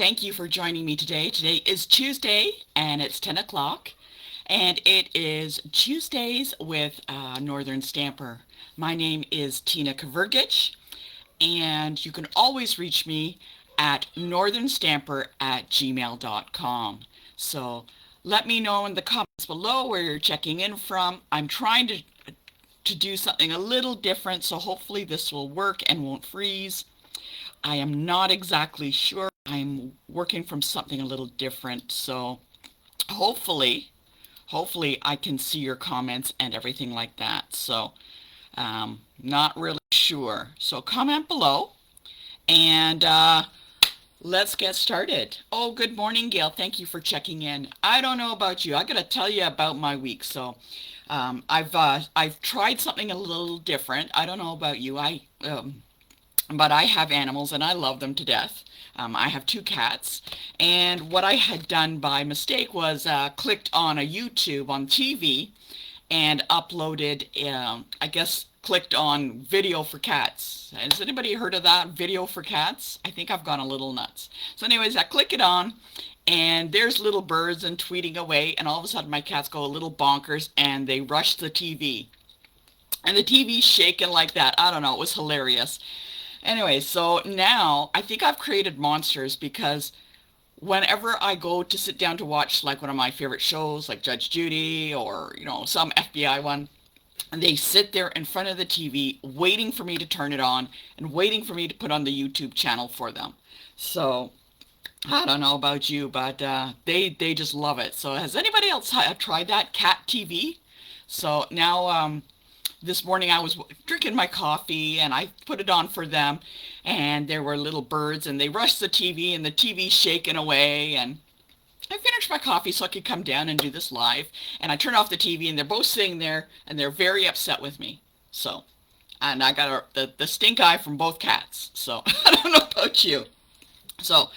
Thank you for joining me today. Today is Tuesday and it's 10 o'clock and it is Tuesdays with Northern Stamper. My name is Tina Kavergich and you can always reach me at northernstamper@gmail.com. So let me know in the comments below where you're checking in from. I'm trying to do something a little different, so hopefully this will work and won't freeze. I am not exactly sure. I'm working from something a little different, so hopefully, hopefully I can see your comments and everything like that. So, not really sure. So comment below and let's get started. Oh, good morning, Gail. Thank you for checking in. I don't know about you. I gotta tell you about my week. So, I've tried something a little different. I don't know about you. But I have animals and I love them to death. I have two cats, and what I had done by mistake was clicked on a YouTube on TV and uploaded, I guess, clicked on video for cats. Has anybody heard of that? Video for cats? I think I've gone a little nuts. So anyways, I click it on, and there's little birds and tweeting away, and all of a sudden my cats go a little bonkers, and they rush the TV. And the TV's shaking like that. I don't know. It was hilarious. Anyway, so now I think I've created monsters because whenever I go to sit down to watch like one of my favorite shows like Judge Judy or, some FBI one, and they sit there in front of the TV waiting for me to turn it on and waiting for me to put on the YouTube channel for them. So I don't know about you, but they just love it. So has anybody else tried that cat TV? So now this morning I was drinking my coffee and I put it on for them, and there were little birds and they rushed the TV and the TV's shaking away, and I finished my coffee so I could come down and do this live, and I turned off the TV and they're both sitting there and they're very upset with me. So, and I got the stink eye from both cats. So I don't know about you. So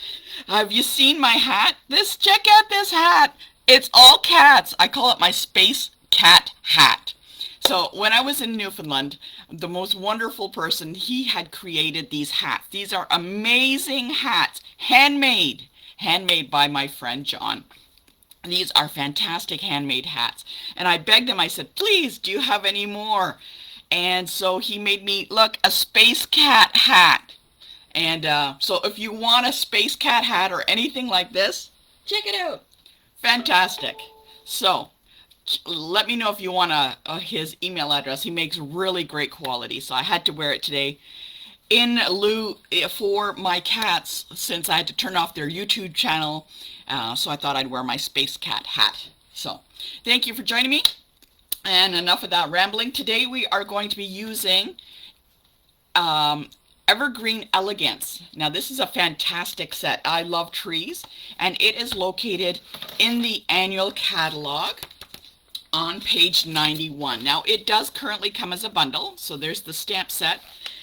have you seen my hat? Check out this hat. It's all cats. I call it my space cat hat. So when I was in Newfoundland, the most wonderful person, he had created these hats. These are amazing hats, handmade by my friend John. These are fantastic handmade hats. And I begged him, I said, please, do you have any more? And so he made me, look, a space cat hat. And so if you want a space cat hat or anything like this, check it out. Fantastic. So let me know if you want his email address. He makes really great quality, so I had to wear it today in lieu for my cats since I had to turn off their YouTube channel. So I thought I'd wear my space cat hat. So thank you for joining me, and enough of that rambling. Today we are going to be using Evergreen Elegance. Now this is a fantastic set. I love trees, and it is located in the annual catalog on page 91. Now it does currently come as a bundle, so there's the stamp set,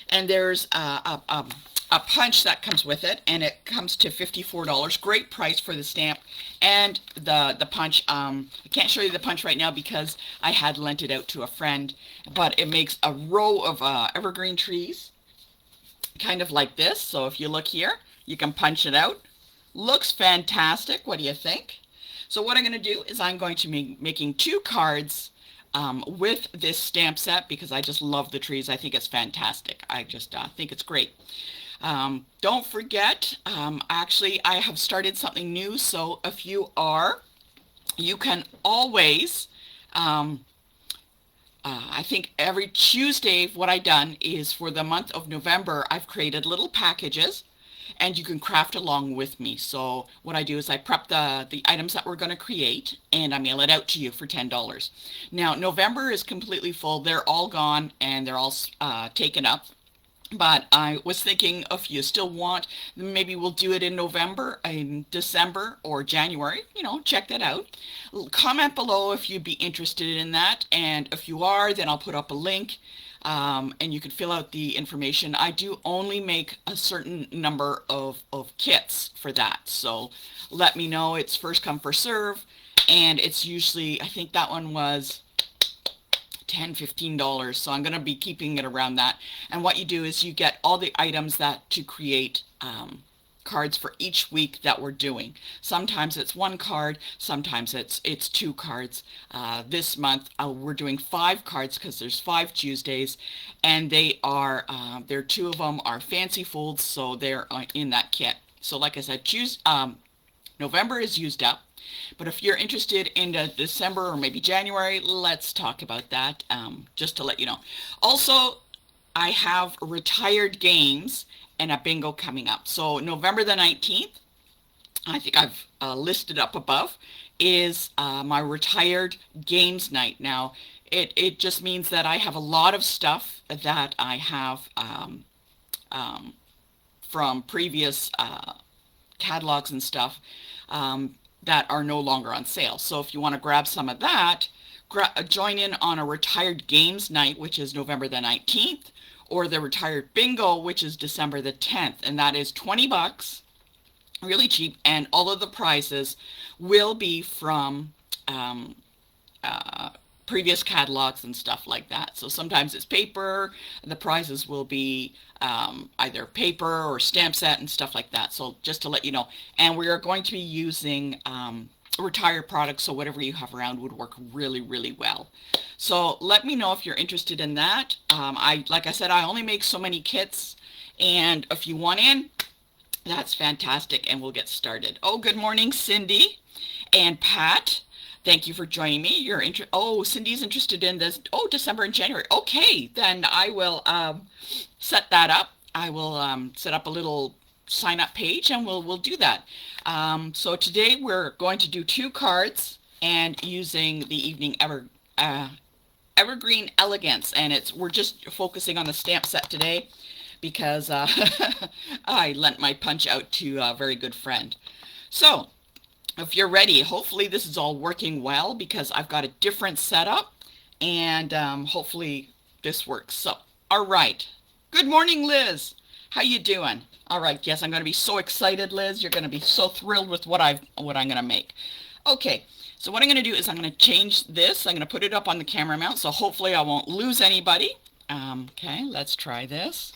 and there's a punch that comes with it, and it comes to $54. Great price for the stamp and the punch. I can't show you the punch right now because I had lent it out to a friend, but it makes a row of evergreen trees, kind of like this. So if you look here, you can punch it out. Looks fantastic. What do you think? So what I'm going to do is I'm going to be making two cards with this stamp set because I just love the trees. I think it's fantastic. I just think it's great. Don't forget, actually, I have started something new. So if you can always, I think every Tuesday, what I've done is for the month of November, I've created little packages, and you can craft along with me. So what I do is I prep the items that we're going to create, and I mail it out to you for $10. Now, November is completely full. They're all gone, and they're all taken up. But I was thinking if you still want, maybe we'll do it in November, in December, or January. Check that out. Comment below if you'd be interested in that. And if you are, then I'll put up a link. And you can fill out the information. I do only make a certain number of kits for that. So let me know. It's first come, first serve. And it's usually, I think that one was $10, $15. So I'm going to be keeping it around that. And what you do is you get all the items that to create cards for each week that we're doing. Sometimes it's one card, sometimes it's two cards. This month we're doing 5 cards because there's 5 Tuesdays, and there 2 of them are fancy folds, so they're in that kit. So like I said, November is used up, but if you're interested in December or maybe January, let's talk about that, just to let you know. Also, I have retired games and a bingo coming up. So November the 19th, I think I've listed up above, is my retired games night. Now, it just means that I have a lot of stuff that I have from previous catalogs and stuff that are no longer on sale. So if you want to grab some of that, join in on a retired games night, which is November the 19th, or the retired bingo, which is December the 10th, and that is $20, really cheap, and all of the prizes will be from previous catalogs and stuff like that. So sometimes it's paper, the prizes will be either paper or stamp set and stuff like that. So just to let you know, and we are going to be using retired products, so whatever you have around would work really, really well. So let me know if you're interested in that. Like I said, I only make so many kits, and if you want in, that's fantastic, and we'll get started. Oh, good morning, Cindy and Pat. Thank you for joining me. Cindy's interested in this. Oh, December and January. Okay, then I will set that up. I will set up a little sign-up page, and we'll do that. So today we're going to do 2 cards and using the evening Evergreen Elegance, and we're just focusing on the stamp set today because I lent my punch out to a very good friend. So if you're ready, hopefully this is all working well because I've got a different setup, and hopefully this works. So, all right. Good morning, Liz. How you doing? All right. Yes, I'm going to be so excited, Liz. You're going to be so thrilled with what I'm going to make. Okay. So what I'm going to do is I'm going to change this. I'm going to put it up on the camera mount, so hopefully I won't lose anybody. Okay, let's try this.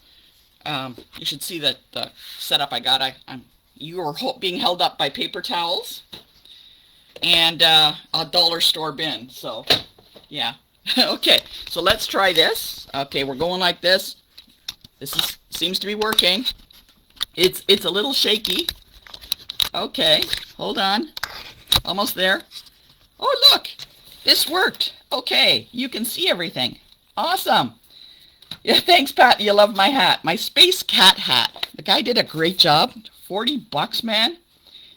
You should see the setup I got. You are being held up by paper towels and a dollar store bin. So, yeah. Okay, so let's try this. Okay, we're going like this. Seems to be working. It's a little shaky. Okay, hold on. Almost there. Oh, look, this worked. Okay, you can see everything. Awesome. Yeah, thanks, Pat. You love my hat. My Space Cat hat. The guy did a great job. $40, man.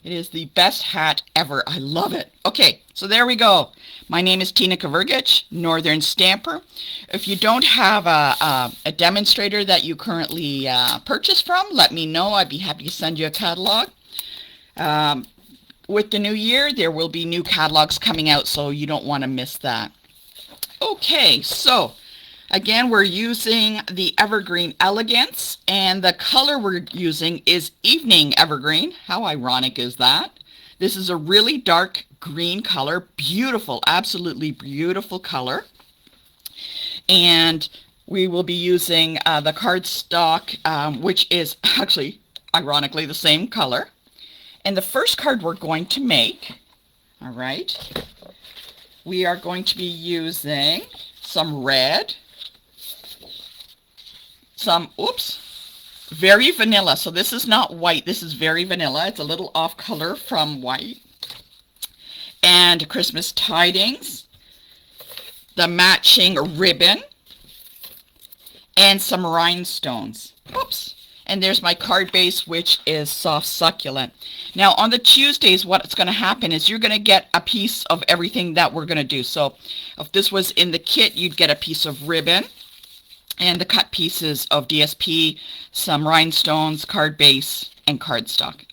It is the best hat ever. I love it. Okay, so there we go. My name is Tina Kavergich, Northern Stamper. If you don't have a demonstrator that you currently purchase from, let me know. I'd be happy to send you a catalog. With the new year, there will be new catalogs coming out, so you don't want to miss that. Okay, so again, we're using the Evergreen Elegance, and the color we're using is Evening Evergreen. How ironic is that? This is a really dark green color. Beautiful, absolutely beautiful color. And we will be using the cardstock, which is actually, ironically, the same color. And the first card we're going to make, all right, we are going to be using some red, very vanilla. So this is not white. This is very vanilla. It's a little off color from white. And Christmas Tidings, the matching ribbon, and some rhinestones. Oops. And there's my card base, which is Soft Succulent. Now, on the Tuesdays, what's going to happen is you're going to get a piece of everything that we're going to do. So if this was in the kit, you'd get a piece of ribbon and the cut pieces of DSP, some rhinestones, card base, and cardstock.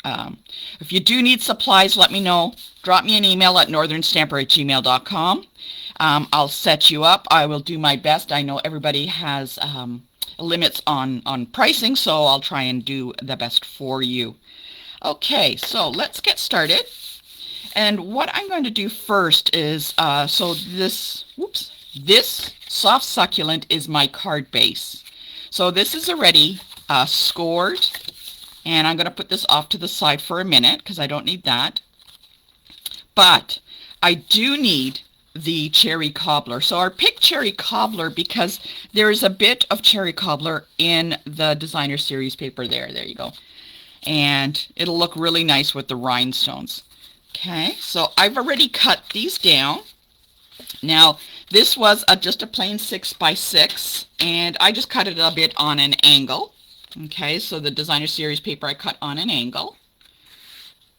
If you do need supplies, let me know. Drop me an email at northernstamper@gmail.com. I'll set you up. I will do my best. I know everybody has limits on pricing, so I'll try and do the best for you. Okay, so let's get started. And what I'm going to do first is, this Soft Succulent is my card base. So this is already scored And I'm going to put this off to the side for a minute because I don't need that. But I do need the cherry cobbler. So I picked cherry cobbler because there is a bit of cherry cobbler in the designer series paper there. There you go. And it'll look really nice with the rhinestones. Okay, so I've already cut these down. Now, this was just a plain 6x6, and I just cut it a bit on an angle. Okay, so the designer series paper I cut on an angle.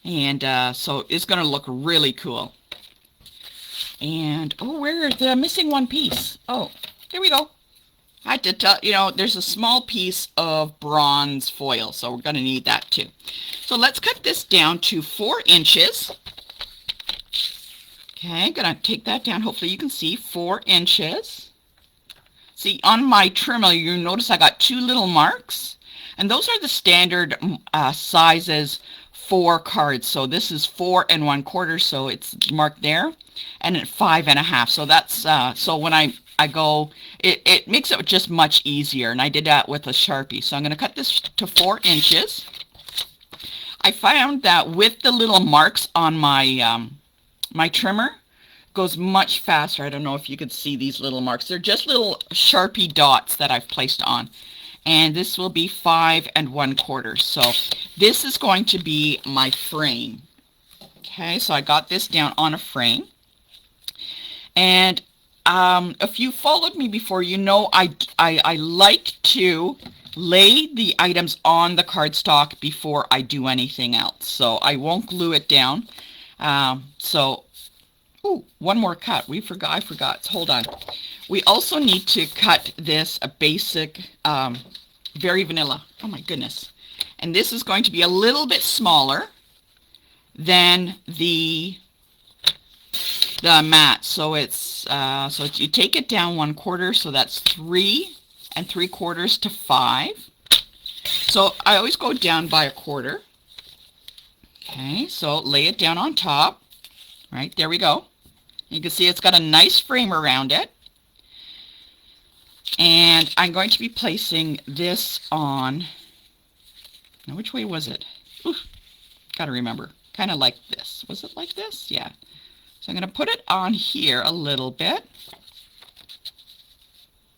And so it's going to look really cool. And, oh, where's the missing one piece? Oh, here we go. I had to tell, you know, there's a small piece of bronze foil, so we're going to need that too. So let's cut this down to 4 inches. Okay, I'm going to take that down. Hopefully you can see 4 inches. See, on my trimmer, you notice I got 2 little marks. And those are the standard sizes for cards. So this is 4 1/4, so it's marked there. And at 5 1/2. So that's, so when I go, it makes it just much easier. And I did that with a Sharpie. So I'm going to cut this to 4 inches. I found that with the little marks on my my trimmer, goes much faster. I don't know if you could see these little marks. They're just little Sharpie dots that I've placed on. And this will be 5 1/4. So this is going to be my frame. Okay, so I got this down on a frame. And if you followed me before, you know I like to lay the items on the cardstock before I do anything else. So I won't glue it down. Ooh, one more cut. I forgot. Hold on. We also need to cut this a basic, very vanilla. Oh my goodness. And this is going to be a little bit smaller than the mat. So it's, you take it down 1/4, so that's 3 3/4 to 5. So I always go down by 1/4. Okay, so lay it down on top. Right, there we go. You can see it's got a nice frame around it. And I'm going to be placing this on, now which way was it? Ooh, gotta remember. Kind of like this. Was it like this? Yeah. So I'm going to put it on here a little bit.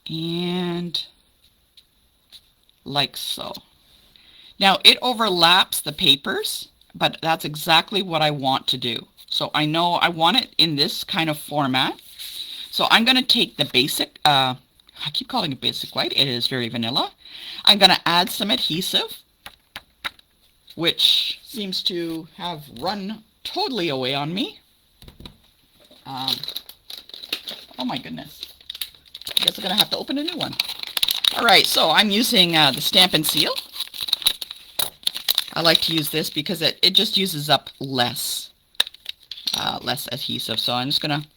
And like so. Now it overlaps the papers, but that's exactly what I want to do. So I know I want it in this kind of format. So I'm going to take the basic, I keep calling it basic white. It is very vanilla. I'm going to add some adhesive, which seems to have run totally away on me. Oh my goodness. I guess I'm going to have to open a new one. All right, so I'm using the Stampin' Seal. I like to use this because it just uses up less adhesive. So I'm just going to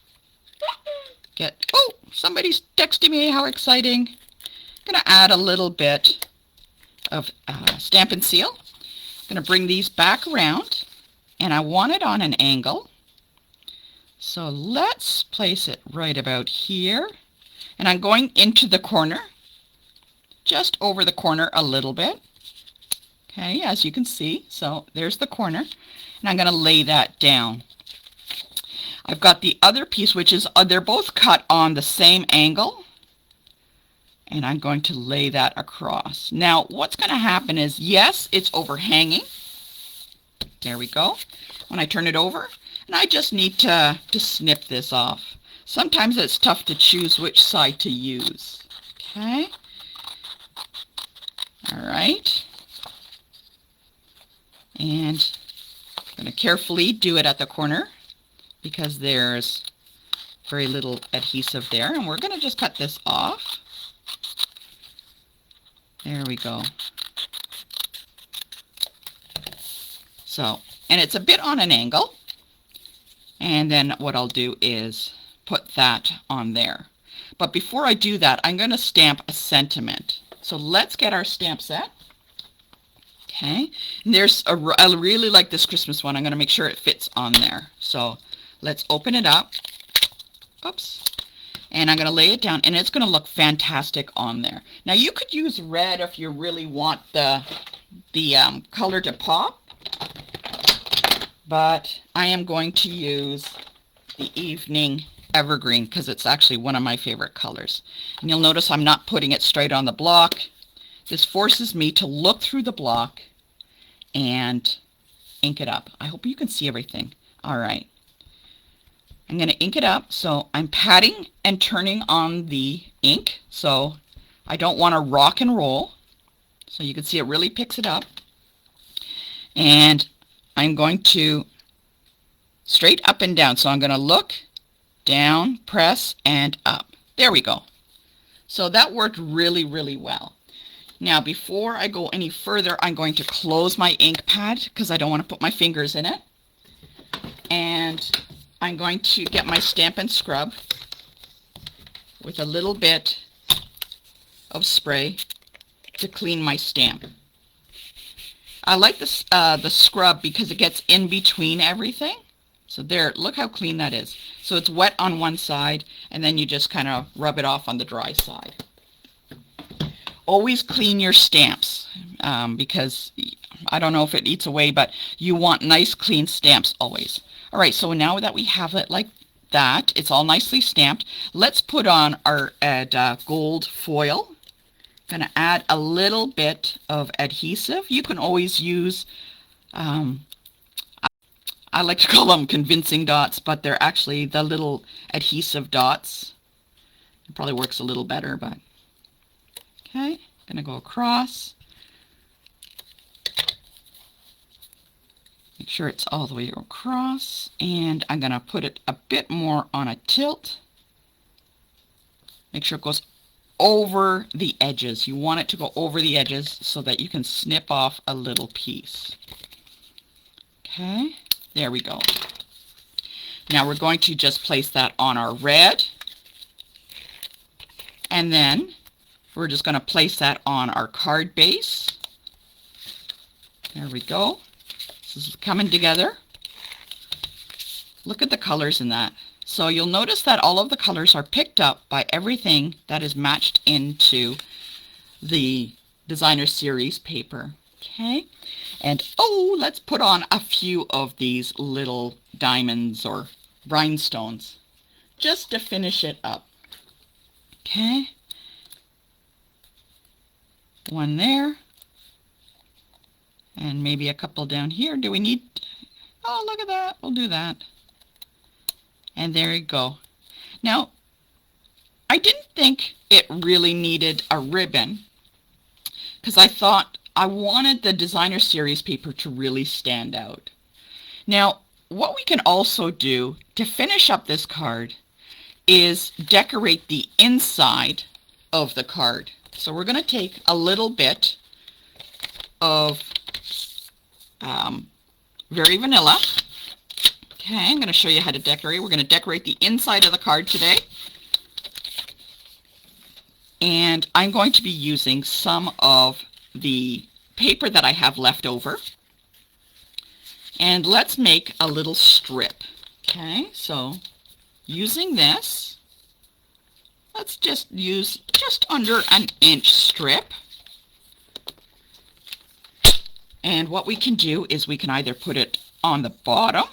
oh, somebody's texting me. How exciting. I'm going to add a little bit of Stampin' Seal. I'm going to bring these back around, and I want it on an angle. So let's place it right about here. And I'm going into the corner, just over the corner a little bit. Okay, as you can see. So there's the corner. And I'm going to lay that down. I've got the other piece, which is, they're both cut on the same angle. And I'm going to lay that across. Now, what's going to happen is, yes, it's overhanging. There we go. When I turn it over, and I just need to snip this off. Sometimes it's tough to choose which side to use. Okay. All right. And I'm going to carefully do it at the corner because there's very little adhesive there. And we're going to just cut this off. There we go. So, and it's a bit on an angle. And then what I'll do is put that on there. But before I do that, I'm going to stamp a sentiment. So let's get our stamp set. Okay, and there's I really like this Christmas one. I'm going to make sure it fits on there. So let's open it up. Oops. And I'm going to lay it down, and it's going to look fantastic on there. Now you could use red if you really want the the color to pop, but I am going to use the Evening Evergreen because it's actually one of my favorite colors. And you'll notice I'm not putting it straight on the block. This forces me to look through the block and ink it up. I hope you can see everything. All right. I'm going to ink it up, so I'm patting and turning on the ink, so I don't want to rock and roll. So you can see it really picks it up. And I'm going to straight up and down. So I'm going to look, down, press, and up. There we go. So that worked really, really well. Now, before I go any further, I'm going to close my ink pad because I don't want to put my fingers in it. And I'm going to get my Stampin' Scrub with a little bit of spray to clean my stamp. I like this, the scrub because it gets in between everything. So there, look how clean that is. So it's wet on one side, and then you just kind of rub it off on the dry side. Always clean your stamps because I don't know if it eats away, but you want nice clean stamps always. All right, so now that we have it like that, it's all nicely stamped, let's put on our gold foil. I'm going to add a little bit of adhesive. You can always use, I like to call them convincing dots, but they're actually the little adhesive dots. It probably works a little better, but okay, going to go across. Make sure it's all the way across, and I'm going to put it a bit more on a tilt. Make sure it goes over the edges. You want it to go over the edges so that you can snip off a little piece. Okay, there we go. Now we're going to just place that on our red, and then we're just going to place that on our card base. There we go. This is coming together. Look at the colors in that. So you'll notice that all of the colors are picked up by everything that is matched into the Designer Series paper. Okay, and oh, let's put on a few of these little diamonds or rhinestones just to finish it up. Okay, one there, and maybe a couple down here. Do we need, oh, look at that, we'll do that. And there you go. Now, I didn't think it really needed a ribbon because I thought I wanted the Designer Series paper to really stand out. Now, what we can also do to finish up this card is decorate the inside of the card. So we're going to take a little bit of Very Vanilla. Okay, I'm going to show you how to decorate. We're going to decorate the inside of the card today. And I'm going to be using some of the paper that I have left over. And let's make a little strip. Okay, so using this, let's just use just under an inch strip. And what we can do is we can either put it on the bottom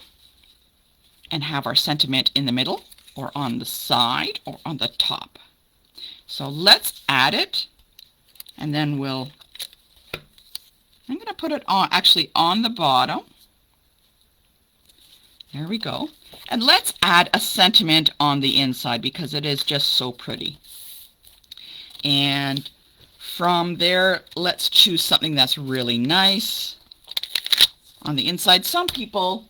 and have our sentiment in the middle, or on the side, or on the top. So let's add it, and then I'm going to put it on, actually on the bottom. There we go. And let's add a sentiment on the inside because it is just so pretty. And from there, let's choose something that's really nice on the inside. Some people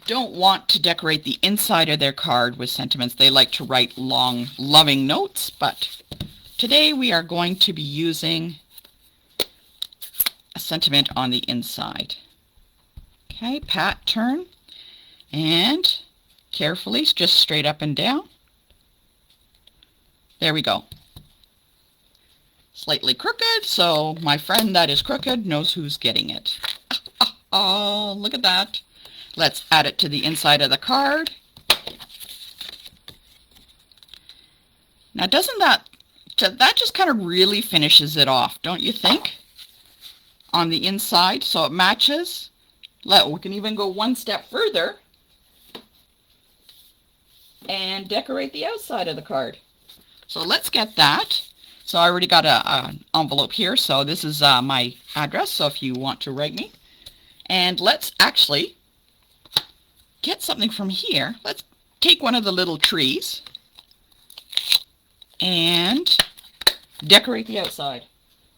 don't want to decorate the inside of their card with sentiments. They like to write long, loving notes, but today we are going to be using a sentiment on the inside. Okay, pat, turn, and carefully, just straight up and down. There we go. Slightly crooked, so my friend that is crooked knows who's getting it. Oh, look at that. Let's add it to the inside of the card. Now doesn't that just kind of really finishes it off, don't you think? on the inside so it matches. We can even go one step further and decorate the outside of the card. So let's get that. So I already got an envelope here. So this is my address. So if you want to write me. And let's actually get something from here. Let's take one of the little trees and decorate the outside.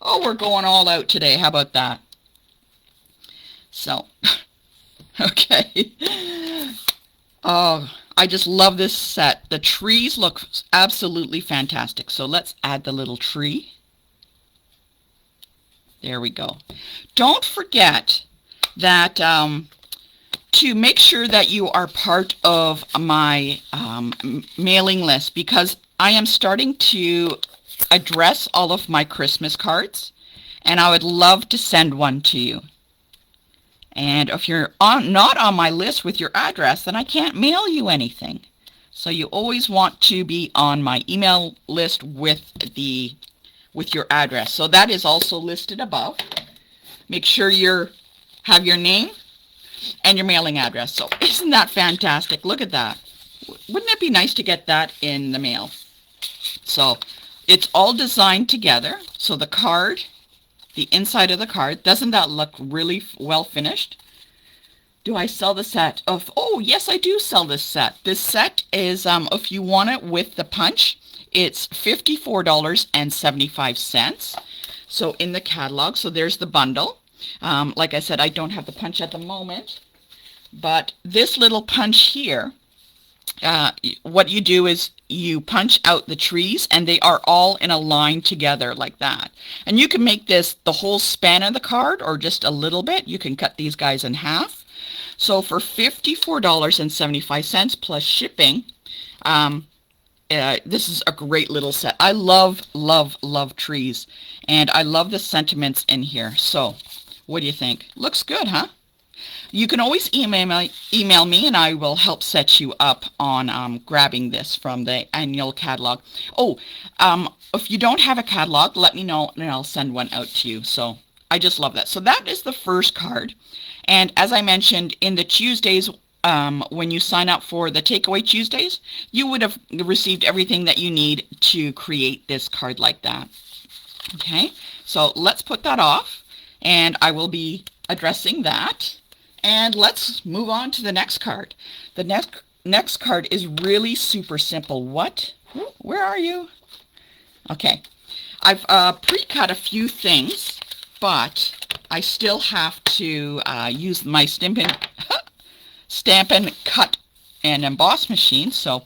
Oh, we're going all out today. How about that? So, okay. Oh, I just love this set. The trees look absolutely fantastic. So let's add the little tree. There we go. Don't forget that to make sure that you are part of my mailing list, because I am starting to address all of my Christmas cards, and I would love to send one to you. And if you're not on my list with your address, then I can't mail you anything. So you always want to be on my email list with your address. So that is also listed above. Make sure you have your name and your mailing address. So isn't that fantastic? Look at that. Wouldn't it be nice to get that in the mail? So it's all designed together. So the card, the inside of the card, doesn't that look really well finished? Do I sell the set of, oh yes, I do sell this set. This set is, if you want it with the punch, it's $54.75. So in the catalog, so there's the bundle. Like I said, I don't have the punch at the moment, but this little punch here, what you do is you punch out the trees and they are all in a line together like that. And you can make this the whole span of the card or just a little bit. You can cut these guys in half. So for $54.75 plus shipping, this is a great little set. I love, love, love trees. And I love the sentiments in here. So what do you think? Looks good, huh? You can always email me and I will help set you up on grabbing this from the annual catalog. Oh, if you don't have a catalog, let me know and I'll send one out to you. So I just love that. So that is the first card. And as I mentioned, in the Tuesdays, when you sign up for the Takeaway Tuesdays, you would have received everything that you need to create this card like that. Okay, so let's put that off and I will be addressing that. And let's move on to the next card. The next card is really super simple. What? Where are you? Okay. I've pre-cut a few things, but I still have to use my Stampin' Cut and Emboss machine. So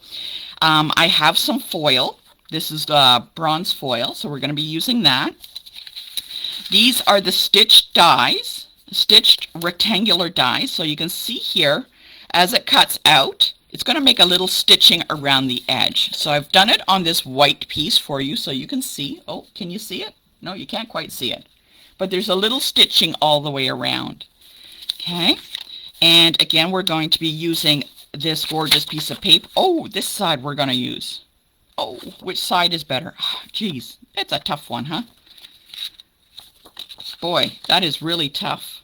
I have some foil. This is bronze foil, so we're going to be using that. These are the stitched dies. Stitched rectangular dies. So you can see here as it cuts out, it's going to make a little stitching around the edge. So I've done it on this white piece for you so you can see. Oh, can you see it? No, you can't quite see it. But there's a little stitching all the way around. Okay. And again, we're going to be using this gorgeous piece of paper. Oh, this side we're going to use. Oh, which side is better? Geez, it's a tough one, huh? Boy, that is really tough.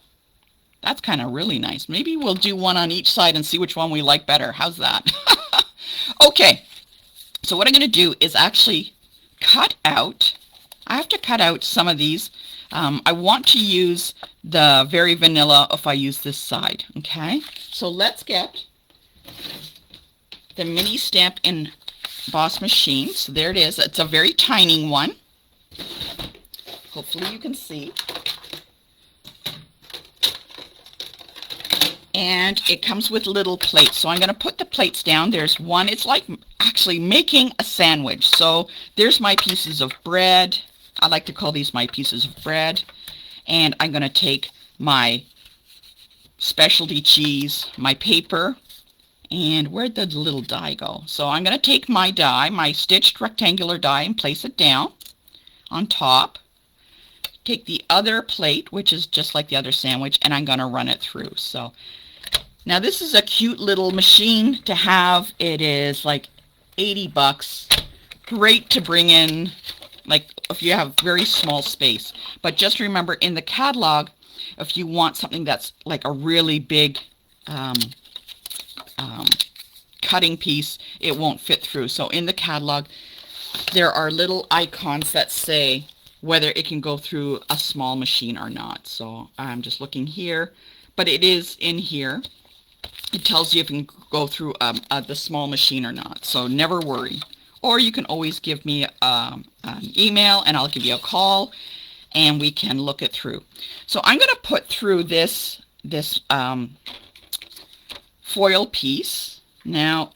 That's kind of really nice. Maybe we'll do one on each side and see which one we like better. How's that? Okay, so what I'm going to do is actually cut out. I have to cut out some of these. I want to use the very vanilla if I use this side. Okay, so let's get the mini stamp emboss machine. So there it is. It's a very tiny one. Hopefully you can see. And it comes with little plates. So I'm going to put the plates down. There's one. It's like actually making a sandwich. So there's my pieces of bread. I like to call these my pieces of bread. And I'm going to take my specialty cheese, my paper, and where'd the little die go? So I'm going to take my die, my stitched rectangular die, and place it down on top. Take the other plate, which is just like the other sandwich, and I'm going to run it through. So now this is a cute little machine to have. It is like 80 bucks. Great to bring in, like if you have very small space. But just remember, in the catalog, If you want something that's like a really big um, um, cutting piece, it won't fit through. So in the catalog, there are little icons that say whether it can go through a small machine or not. So I'm just looking here, but it is in here. It tells you if you can go through the small machine or not. So never worry. Or you can always give me an email and I'll give you a call and we can look it through. So I'm going to put through this foil piece. Now,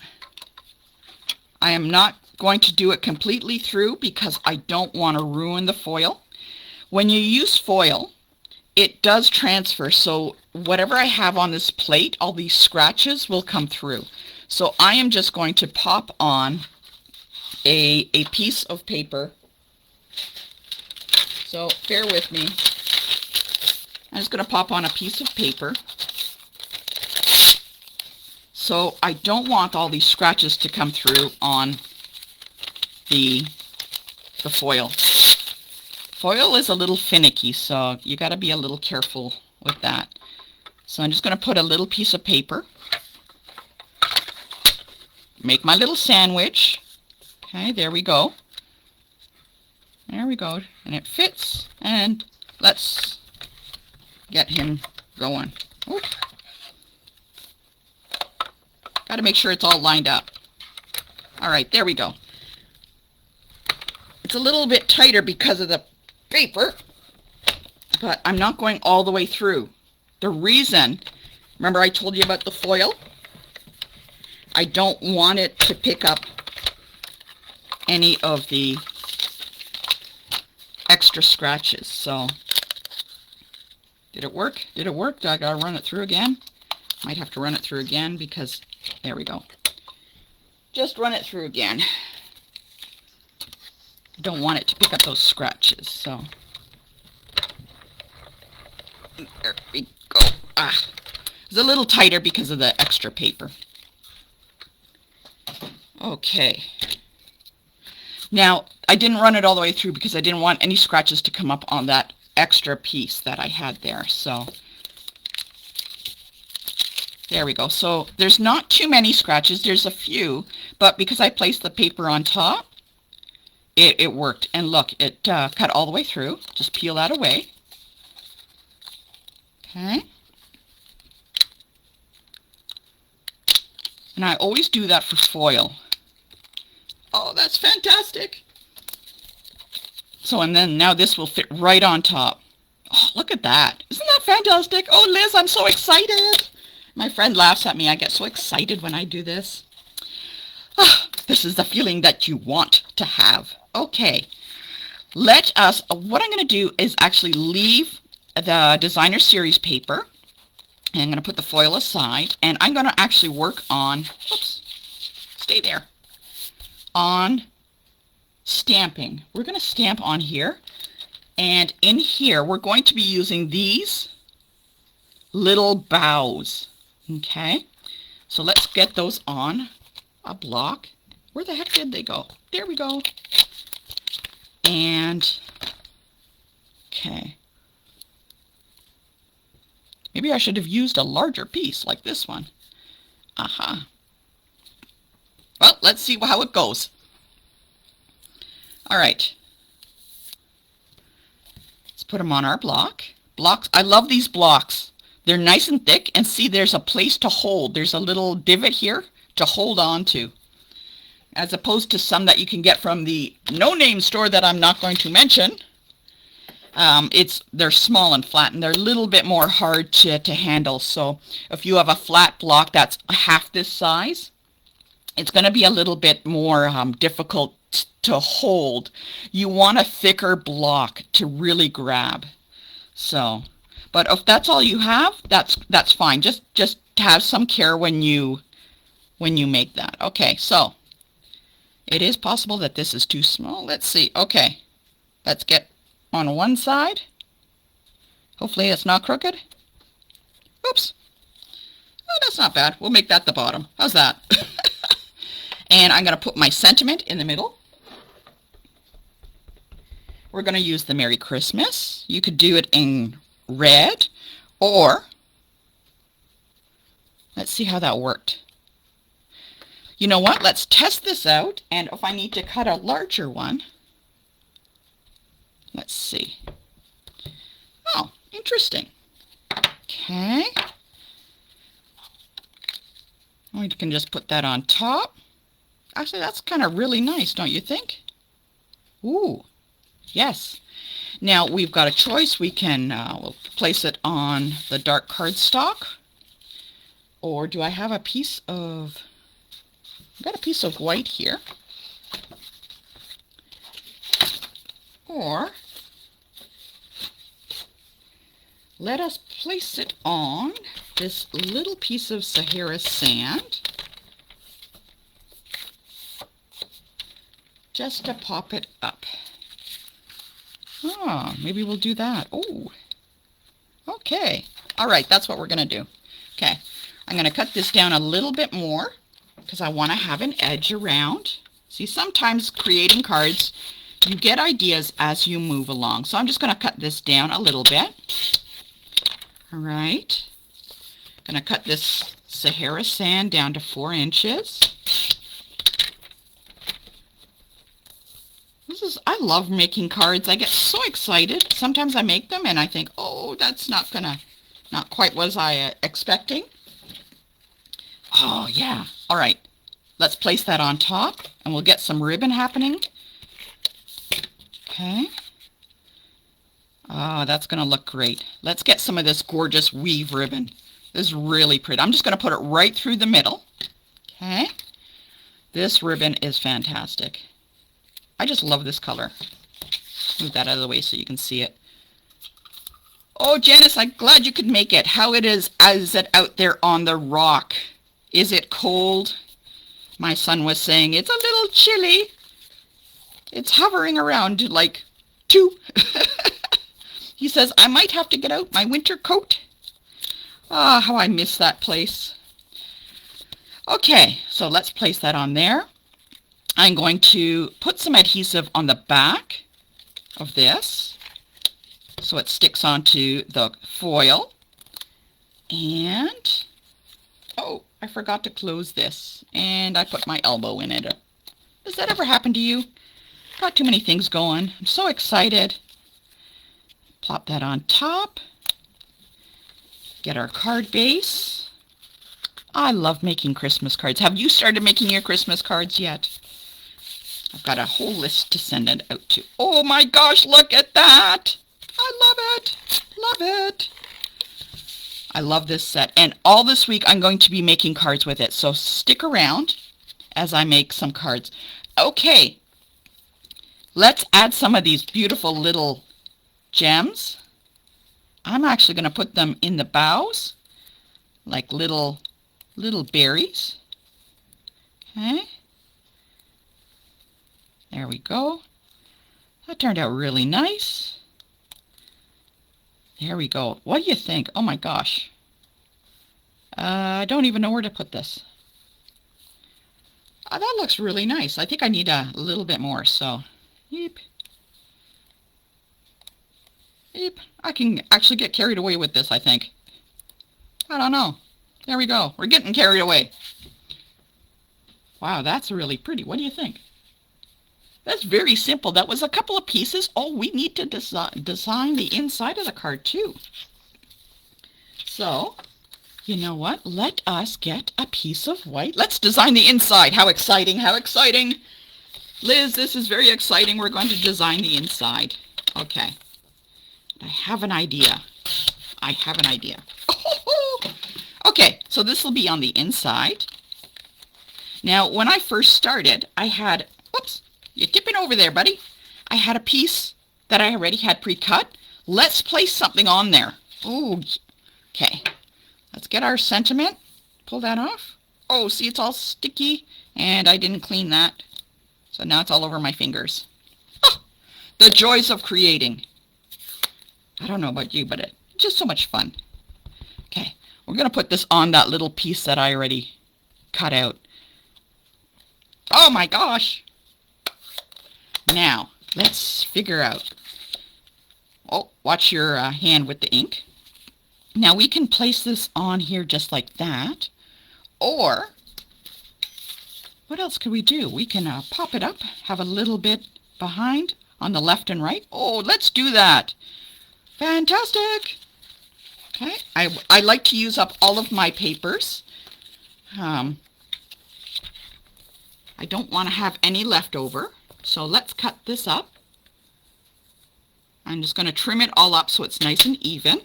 I am not going to do it completely through because I don't want to ruin the foil. When you use foil, it does transfer, so whatever I have on this plate, all these scratches will come through. So I am just going to pop on a piece of paper. So bear with me. I'm just going to pop on a piece of paper. So I don't want all these scratches to come through on the foil. Foil is a little finicky, so you got to be a little careful with that. So I'm just going to put a little piece of paper, make my little sandwich. Okay, there we go. There we go. And it fits. And let's get him going. Got to make sure it's all lined up. All right, there we go. It's a little bit tighter because of the paper, but I'm not going all the way through. The reason, remember I told you about the foil? I don't want it to pick up any of the extra scratches. So, did it work? Did it work? Do I gotta run it through again? Might have to run it through again because, there we go. Just run it through again. Don't want it to pick up those scratches, so there we go. It's a little tighter because of the extra paper. Okay. Now, I didn't run it all the way through because I didn't want any scratches to come up on that extra piece that I had there, so there we go. So there's not too many scratches, there's a few, but because I placed the paper on top, it worked. And look, it cut all the way through. Just peel that away. Okay. And I always do that for foil. Oh, that's fantastic. So, and then now this will fit right on top. Oh, look at that. Isn't that fantastic? Oh, Liz, I'm so excited. My friend laughs at me. I get so excited when I do this. Oh, this is the feeling that you want to have. Okay, what I'm going to do is actually leave the designer series paper, and I'm going to put the foil aside, and I'm going to actually work on, stay there, on stamping. We're going to stamp on here, and in here we're going to be using these little bows. Okay, so let's get those on a block. Where the heck did they go? There we go. And, okay. Maybe I should have used a larger piece like this one. Aha. Well, let's see how it goes. All right. Let's put them on our block. Blocks. I love these blocks. They're nice and thick, and see, there's a place to hold. There's a little divot here to hold on to, as opposed to some that you can get from the no-name store that I'm not going to mention. They're small and flat, and they're a little bit more hard to handle. So if you have a flat block that's half this size, it's going to be a little bit more difficult to hold. You want a thicker block to really grab. So, but if that's all you have, that's fine. Just have some care when you make that. Okay, so it is possible that this is too small. Let's see. Okay, let's get on one side. Hopefully it's not crooked. Oops. Oh, that's not bad. We'll make that the bottom. How's that? And I'm going to put my sentiment in the middle. We're going to use the Merry Christmas. You could do it in red, or let's see how that worked. You know what? Let's test this out, and if I need to cut a larger one, let's see. Oh, interesting. Okay. We can just put that on top. Actually, that's kind of really nice, don't you think? Ooh, yes. Now, we've got a choice. We can we'll place it on the dark cardstock. Or do I have a piece of... I've got a piece of white here. Or let us place it on this little piece of Sahara sand, just to pop it up. Oh, maybe we'll do that. Oh, okay. All right, that's what we're going to do. Okay, I'm going to cut this down a little bit more because I want to have an edge around. See, sometimes creating cards, you get ideas as you move along. So I'm just going to cut this down a little bit. All right. Going to cut this Sahara sand down to 4 inches. I love making cards. I get so excited. Sometimes I make them and I think, oh, that's not quite what I expecting. Oh, yeah. All right. Let's place that on top and we'll get some ribbon happening. Okay. Oh, that's going to look great. Let's get some of this gorgeous weave ribbon. This is really pretty. I'm just going to put it right through the middle. Okay. This ribbon is fantastic. I just love this color. Move that out of the way so you can see it. Oh, Janice, I'm glad you could make it. How is it out there on the rock? Is it cold? My son was saying it's a little chilly. It's hovering around like 2. He says, I might have to get out my winter coat. Ah, how I miss that place. Okay, so let's place that on there. I'm going to put some adhesive on the back of this so it sticks onto the foil. And, oh, I forgot to close this. And I put my elbow in it. Does that ever happen to you? Got too many things going. I'm so excited. Plop that on top. Get our card base. I love making Christmas cards. Have you started making your Christmas cards yet? I've got a whole list to send it out to. Oh my gosh, look at that. I love it. Love it. I love this set. And all this week I'm going to be making cards with it. So stick around as I make some cards. Okay. Let's add some of these beautiful little gems. I'm actually going to put them in the boughs, like little berries. Okay. There we go. That turned out really nice. There we go. What do you think? Oh my gosh. I don't even know where to put this. That looks really nice. I think I need a little bit more, so yep. Yep. I can actually get carried away with this, I think. I don't know. There we go. We're getting carried away. Wow, that's really pretty. What do you think? That's very simple. That was a couple of pieces. Oh, we need to design the inside of the card too. So, you know what? Let us get a piece of white. Let's design the inside. How exciting, how exciting. Liz, this is very exciting. We're going to design the inside. Okay. I have an idea. I have an idea. Okay, so this will be on the inside. Now, when I first started, I had, whoops, you're tipping over there, buddy. I had a piece that I already had pre-cut. Let's place something on there. Ooh, okay. Let's get our sentiment. Pull that off. Oh, see, it's all sticky, and I didn't clean that. So now it's all over my fingers. Oh, the joys of creating. I don't know about you, but it's just so much fun. Okay, we're going to put this on that little piece that I already cut out. Oh my gosh! Now, let's figure out. Oh, watch your hand with the ink. Now we can place this on here just like that. Or, what else could we do? We can pop it up, have a little bit behind on the left and right. Oh, let's do that. Fantastic. Okay, I like to use up all of my papers. I don't want to have any left over. So let's cut this up. I'm just going to trim it all up so it's nice and even.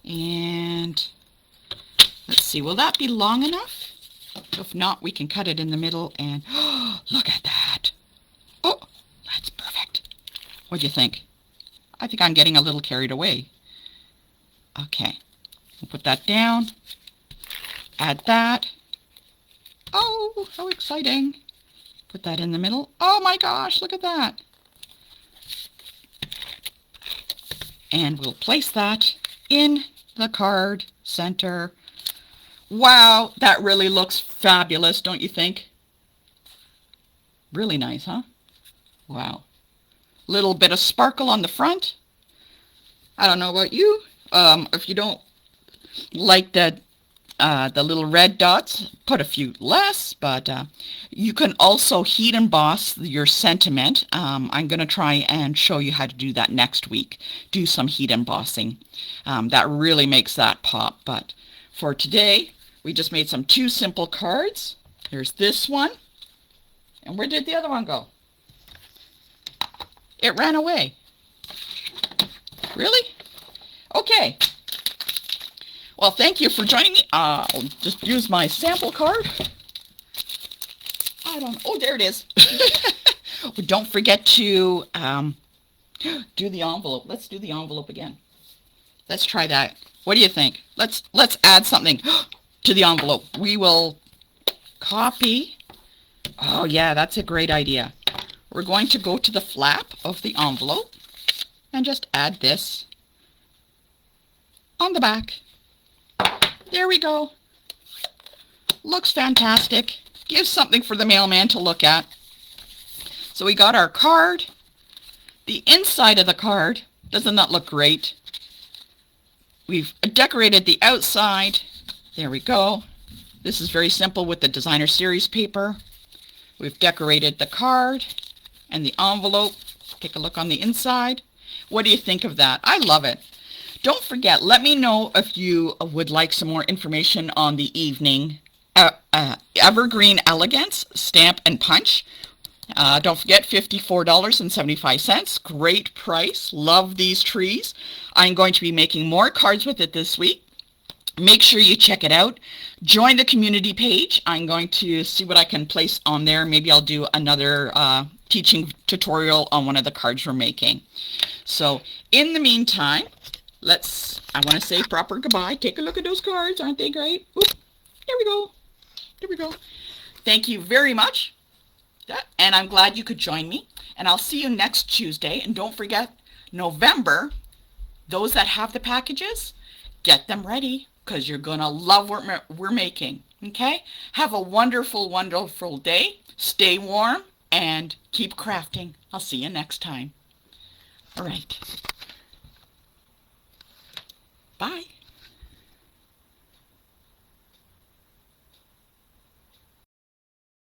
And let's see, will that be long enough? If not, we can cut it in the middle and look at that. Oh, that's perfect. What do you think? I think I'm getting a little carried away. Okay, we'll put that down. Add that. Oh, how exciting. Put that in the middle. Oh my gosh, look at that. And we'll place that in the card center. Wow, that really looks fabulous, don't you think? Really nice, huh? Wow. Little bit of sparkle on the front. I don't know about you. If you don't like the little red dots, put a few less, but you can also heat emboss your sentiment. I'm going to try and show you how to do that next week. Do some heat embossing. That really makes that pop. But for today, we just made some 2 simple cards. There's this one. And where did the other one go? It ran away. Really? Okay. Well, thank you for joining me. I'll just use my sample card. Oh, there it is. Don't forget to do the envelope. Let's do the envelope again. Let's try that. What do you think? Let's add something to the envelope. We will copy. Oh, yeah, that's a great idea. We're going to go to the flap of the envelope and just add this on the back. There we go. Looks fantastic. Gives something for the mailman to look at. So we got our card. The inside of the card, doesn't that look great? We've decorated the outside. There we go. This is very simple with the designer series paper. We've decorated the card and the envelope. Take a look on the inside. What do you think of that? I love it. Don't forget, let me know if you would like some more information on the evening Evergreen Elegance Stamp and Punch. Don't forget, $54.75. Great price. Love these trees. I'm going to be making more cards with it this week. Make sure you check it out. Join the community page. I'm going to see what I can place on there. Maybe I'll do another teaching tutorial on one of the cards we're making. So in the meantime, I want to say proper goodbye. Take a look at those cards. Aren't they great? Oop, there we go. There we go. Thank you very much. And I'm glad you could join me. And I'll see you next Tuesday. And don't forget, November, those that have the packages, get them ready because you're going to love what we're making. Okay? Have a wonderful, wonderful day. Stay warm and keep crafting. I'll see you next time. All right. Bye.